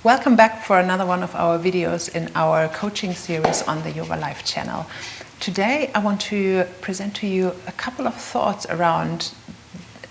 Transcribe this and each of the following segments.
Welcome back for another one of our videos in our coaching series on the Yoga Life channel. Today I want to present to you a couple of thoughts around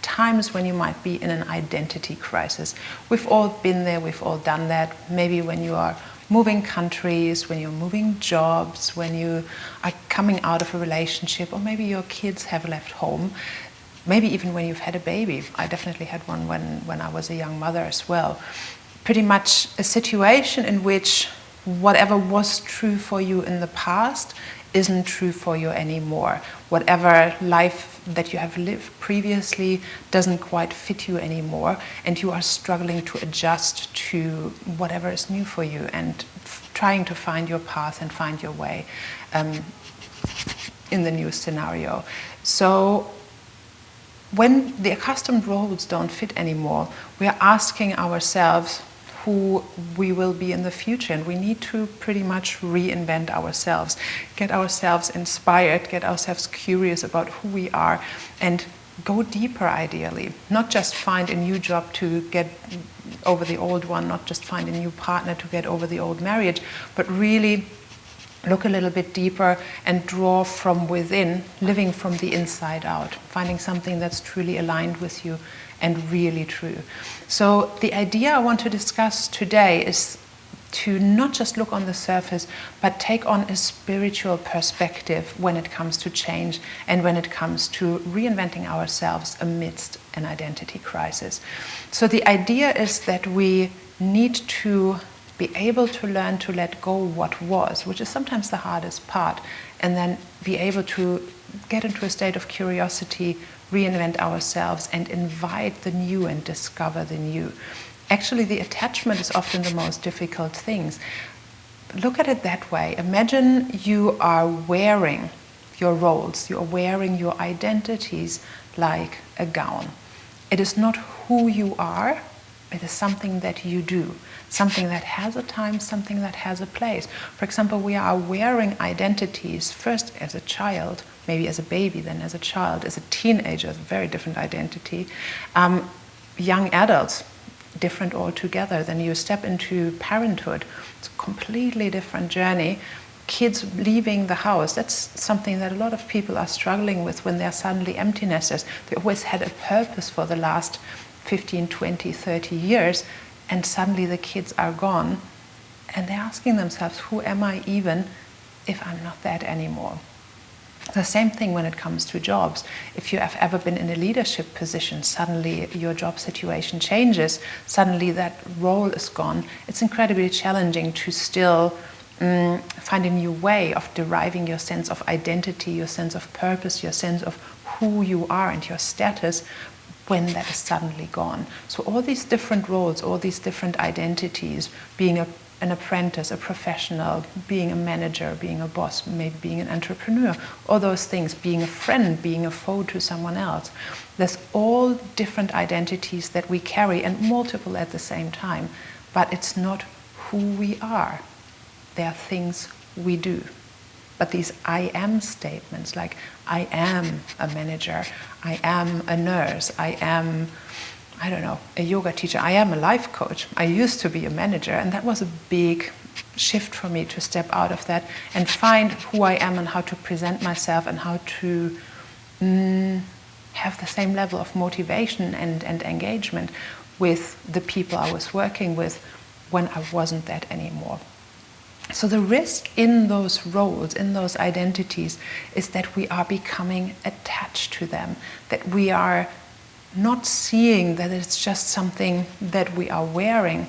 times when you might be in an identity crisis. We've all been there, we've all done that. Maybe when you are moving countries, when you're moving jobs, when you are coming out of a relationship, or maybe your kids have left home. Maybe even when you've had a baby. I definitely had one when I was a young mother as well. Pretty much a situation in which whatever was true for you in the past isn't true for you anymore. Whatever life that you have lived previously doesn't quite fit you anymore, and you are struggling to adjust to whatever is new for you and trying to find your path and find your way in the new scenario. So when the accustomed roles don't fit anymore, we are asking ourselves who we will be in the future, and we need to pretty much reinvent ourselves, get ourselves inspired, get ourselves curious about who we are, and go deeper ideally. Not just find a new job to get over the old one, not just find a new partner to get over the old marriage, but really look a little bit deeper and draw from within, living from the inside out, finding something that's truly aligned with you and really true. So the idea I want to discuss today is to not just look on the surface, but take on a spiritual perspective when it comes to change and when it comes to reinventing ourselves amidst an identity crisis. So the idea is that we need to be able to learn to let go what was, which is sometimes the hardest part, and then be able to get into a state of curiosity, reinvent ourselves, and invite the new and discover the new. Actually, the attachment is often the most difficult things. Look at it that way. Imagine you are wearing your roles, you are wearing your identities like a gown. It is not who you are, it is something that you do. Something that has a time, something that has a place. For example, we are wearing identities first as a child, maybe as a baby, then as a child, as a teenager, a very different identity. Young adults, different altogether. Then you step into parenthood, it's a completely different journey. Kids leaving the house, that's something that a lot of people are struggling with when they're suddenly empty nesters. They always had a purpose for the last 15, 20, 30 years, and suddenly the kids are gone, and they're asking themselves, who am I even if I'm not that anymore? The same thing when it comes to jobs. If you have ever been in a leadership position, suddenly your job situation changes, suddenly that role is gone. It's incredibly challenging to still find a new way of deriving your sense of identity, your sense of purpose, your sense of who you are and your status when that is suddenly gone. So all these different roles, all these different identities, being an apprentice, a professional, being a manager, being a boss, maybe being an entrepreneur, all those things, being a friend, being a foe to someone else. There's all different identities that we carry, and multiple at the same time, but it's not who we are. They are things we do. But these I am statements, like I am a manager, I am a nurse, I am, I don't know, a yoga teacher, I am a life coach. I used to be a manager, and that was a big shift for me to step out of that and find who I am and how to present myself and how to have the same level of motivation and engagement with the people I was working with when I wasn't that anymore. So the risk in those roles, in those identities, is that we are becoming attached to them, that we are not seeing that it's just something that we are wearing,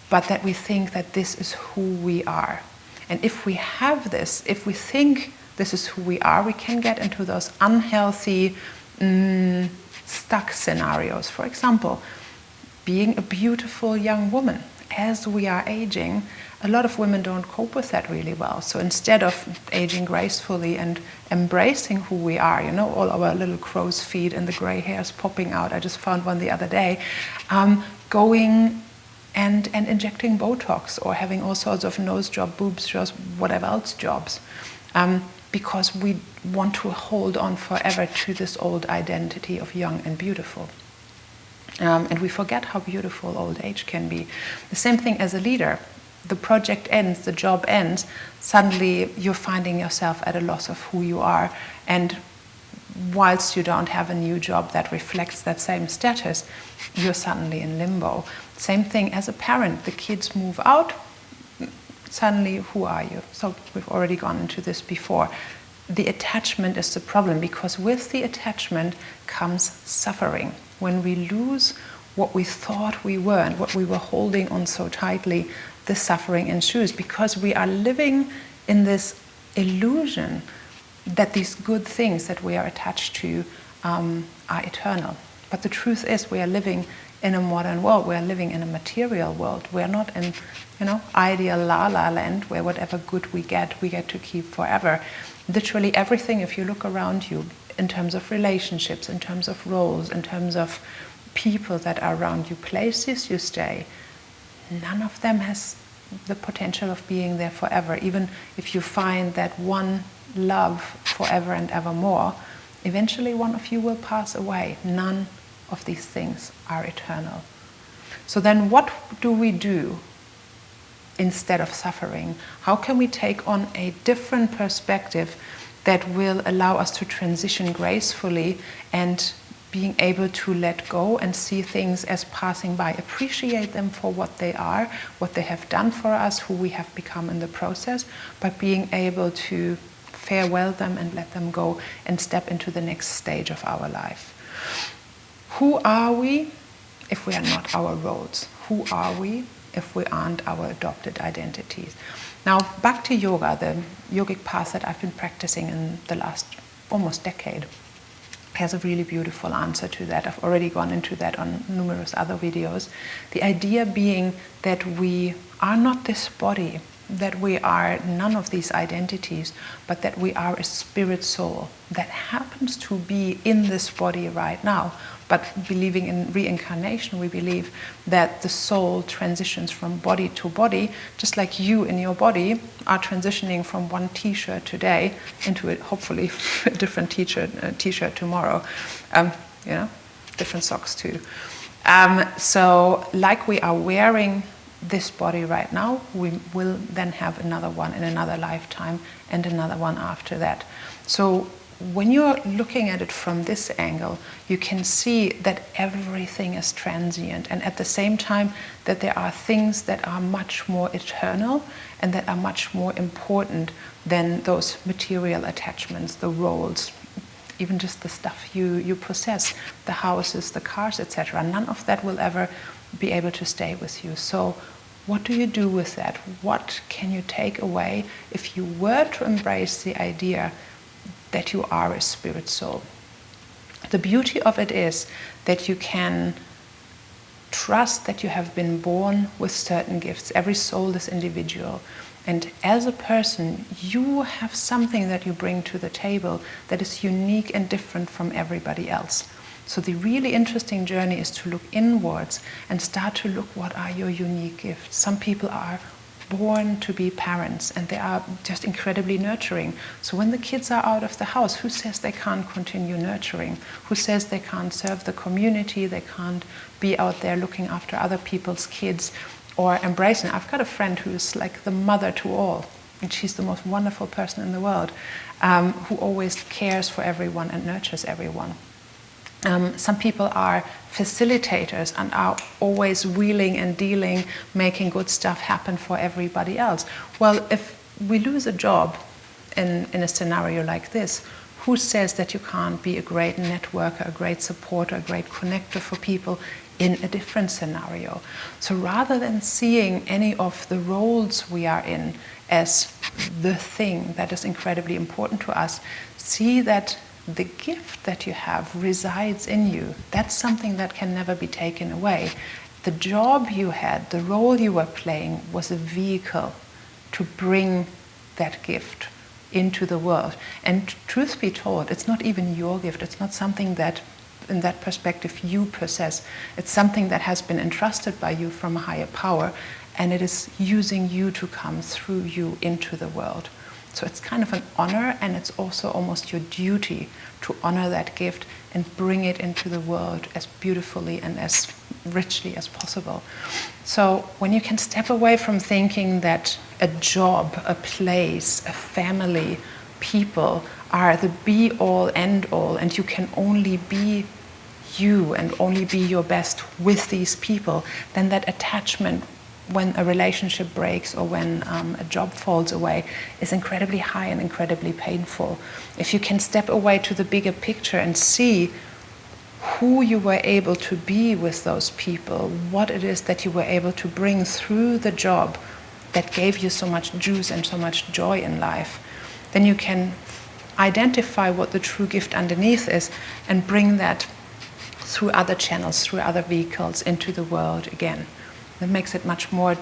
but that we think that this is who we are. And if we have this, if we think this is who we are, we can get into those unhealthy, stuck scenarios. For example, being a beautiful young woman. As we are aging, a lot of women don't cope with that really well. So instead of aging gracefully and embracing who we are, you know, all our little crow's feet and the gray hairs popping out, I just found one the other day, going and injecting Botox or having all sorts of nose job, boobs jobs, whatever else jobs, because we want to hold on forever to this old identity of young and beautiful. And we forget how beautiful old age can be. The same thing as a leader. The project ends, the job ends, suddenly you're finding yourself at a loss of who you are. And whilst you don't have a new job that reflects that same status, you're suddenly in limbo. Same thing as a parent. The kids move out, suddenly who are you? So we've already gone into this before. The attachment is the problem, because with the attachment comes suffering. When we lose what we thought we were and what we were holding on so tightly, the suffering ensues, because we are living in this illusion that these good things that we are attached to are eternal. But the truth is, we are living in a modern world. We are living in a material world. We are not in, ideal la-la land where whatever good we get to keep forever. Literally everything, if you look around you, in terms of relationships, in terms of roles, in terms of people that are around you, places you stay, none of them has the potential of being there forever. Even if you find that one love forever and evermore, eventually one of you will pass away. None of these things are eternal. So then what do we do instead of suffering? How can we take on a different perspective that will allow us to transition gracefully and being able to let go and see things as passing by, appreciate them for what they are, what they have done for us, who we have become in the process, but being able to farewell them and let them go and step into the next stage of our life. Who are we if we are not our roles? Who are we if we aren't our adopted identities? Now, back to yoga, the yogic path that I've been practicing in the last almost decade has a really beautiful answer to that. I've already gone into that on numerous other videos. The idea being that we are not this body, that we are none of these identities, but that we are a spirit soul that happens to be in this body right now. But believing in reincarnation, we believe that the soul transitions from body to body, just like you in your body are transitioning from one t-shirt today into a, hopefully a different t-shirt tomorrow. Different socks too. So like we are wearing this body right now, we will then have another one in another lifetime and another one after that. So when you're looking at it from this angle, you can see that everything is transient, and at the same time that there are things that are much more eternal and that are much more important than those material attachments, the roles, even just the stuff you possess, the houses, the cars, etc. None of that will ever be able to stay with you. So what do you do with that? What can you take away if you were to embrace the idea that you are a spirit soul? The beauty of it is that you can trust that you have been born with certain gifts. Every soul is individual. And as a person, you have something that you bring to the table that is unique and different from everybody else. So the really interesting journey is to look inwards and start to look, what are your unique gifts? Some people are born to be parents and they are just incredibly nurturing. So when the kids are out of the house, who says they can't continue nurturing? Who says they can't serve the community? They can't be out there looking after other people's kids or embracing? I've got a friend who is like the mother to all, and she's the most wonderful person in the world, who always cares for everyone and nurtures everyone. Some people are facilitators and are always wheeling and dealing, making good stuff happen for everybody else. Well, if we lose a job in a scenario like this, who says that you can't be a great networker, a great supporter, a great connector for people in a different scenario? So rather than seeing any of the roles we are in as the thing that is incredibly important to us, see that the gift that you have resides in you. That's something that can never be taken away. The job you had, the role you were playing, was a vehicle to bring that gift into the world. And truth be told, it's not even your gift. It's not something that, in that perspective, you possess. It's something that has been entrusted by you from a higher power, and it is using you to come through you into the world. So it's kind of an honor, and it's also almost your duty to honor that gift and bring it into the world as beautifully and as richly as possible. So when you can step away from thinking that a job, a place, a family, people are the be-all, end-all, and you can only be you and only be your best with these people, then that attachment, when a relationship breaks or when a job falls away, is incredibly high and incredibly painful. If you can step away to the bigger picture and see who you were able to be with those people, what it is that you were able to bring through the job that gave you so much juice and so much joy in life, then you can identify what the true gift underneath is and bring that through other channels, through other vehicles into the world again. That makes it much more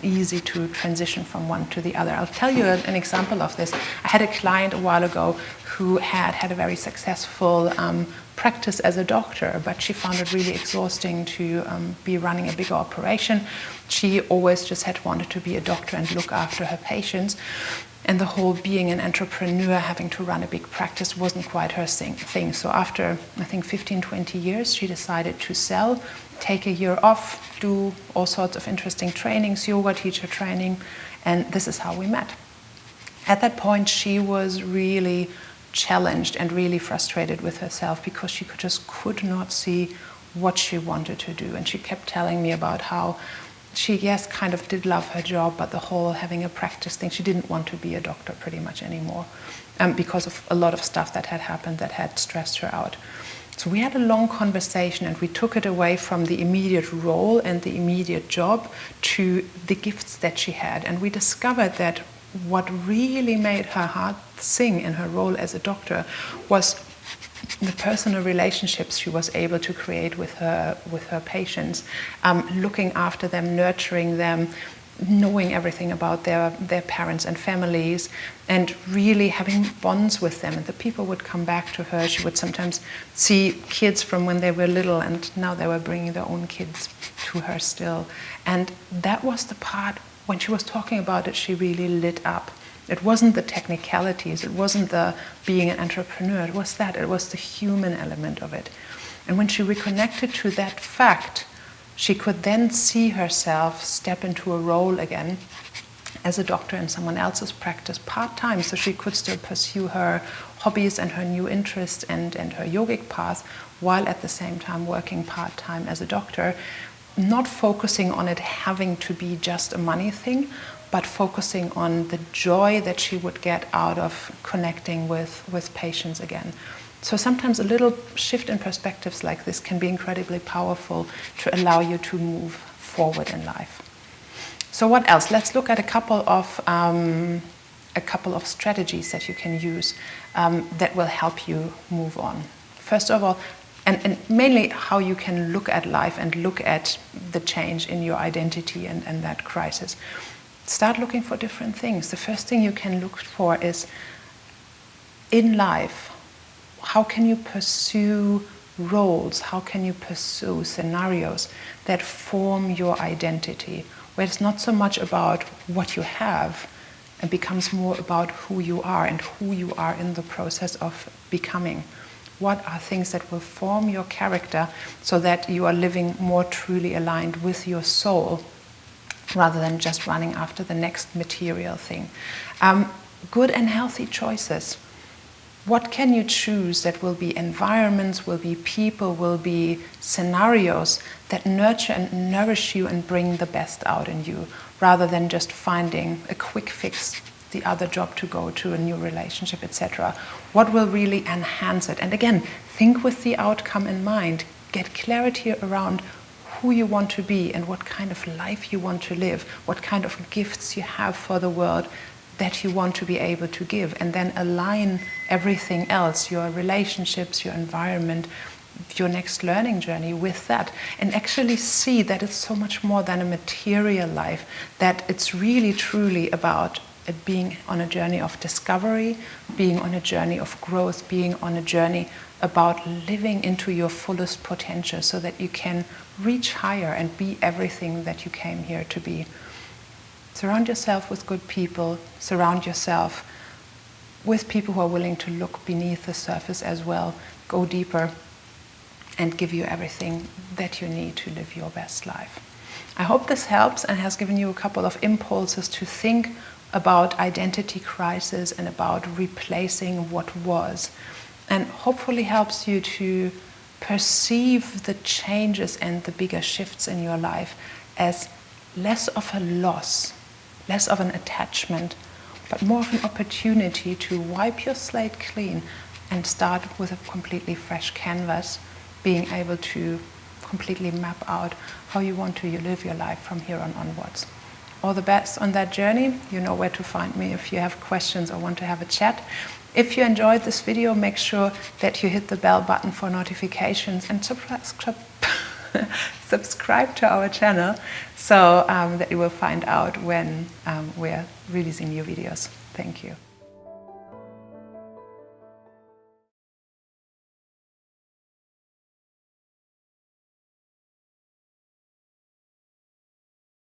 easy to transition from one to the other. I'll tell you an example of this. I had a client a while ago who had a very successful practice as a doctor, but she found it really exhausting to be running a bigger operation. She always just had wanted to be a doctor and look after her patients. And the whole being an entrepreneur, having to run a big practice, wasn't quite her thing. So after, I think, 15, 20 years, she decided to sell, take a year off, do all sorts of interesting trainings, yoga teacher training, and this is how we met. At that point, she was really challenged and really frustrated with herself because she could not see what she wanted to do. And she kept telling me about how she, yes, kind of did love her job, but the whole having a practice thing, she didn't want to be a doctor pretty much anymore because of a lot of stuff that had happened that had stressed her out. So we had a long conversation, and we took it away from the immediate role and the immediate job to the gifts that she had. And we discovered that what really made her heart sing in her role as a doctor was the personal relationships she was able to create with her patients, looking after them, nurturing them, knowing everything about their parents and families, and really having bonds with them. And the people would come back to her. She would sometimes see kids from when they were little, and now they were bringing their own kids to her still. And that was the part, when she was talking about it, she really lit up. It wasn't the technicalities, it wasn't the being an entrepreneur, it was the human element of it. And when she reconnected to that fact, she could then see herself step into a role again as a doctor in someone else's practice part-time, so she could still pursue her hobbies and her new interests and her yogic path, while at the same time working part-time as a doctor, not focusing on it having to be just a money thing, but focusing on the joy that she would get out of connecting with patients again. So sometimes a little shift in perspectives like this can be incredibly powerful to allow you to move forward in life. So what else? Let's look at a couple of strategies that you can use that will help you move on. First of all, and mainly how you can look at life and look at the change in your identity and that crisis. Start looking for different things. The first thing you can look for is, in life, how can you pursue roles? How can you pursue scenarios that form your identity? Where it's not so much about what you have, and becomes more about who you are and who you are in the process of becoming. What are things that will form your character so that you are living more truly aligned with your soul, rather than just running after the next material thing. Good and healthy choices. What can you choose that will be environments, will be people, will be scenarios that nurture and nourish you and bring the best out in you, rather than just finding a quick fix, the other job to go to, a new relationship, etc. What will really enhance it? And again, think with the outcome in mind. Get clarity around who you want to be and what kind of life you want to live, what kind of gifts you have for the world that you want to be able to give, and then align everything else, your relationships, your environment, your next learning journey with that, and actually see that it's so much more than a material life, that it's really truly about it being on a journey of discovery, being on a journey of growth, being on a journey about living into your fullest potential so that you can reach higher and be everything that you came here to be. Surround yourself with good people, surround yourself with people who are willing to look beneath the surface as well, go deeper, and give you everything that you need to live your best life. I hope this helps and has given you a couple of impulses to think about identity crisis and about replacing what was, and hopefully helps you to perceive the changes and the bigger shifts in your life as less of a loss, less of an attachment, but more of an opportunity to wipe your slate clean and start with a completely fresh canvas, being able to completely map out how you want to live your life from here on onwards. All the best on that journey. You know where to find me if you have questions or want to have a chat. If you enjoyed this video, make sure that you hit the bell button for notifications and subscribe to our channel so that you will find out when we're releasing new videos. Thank you.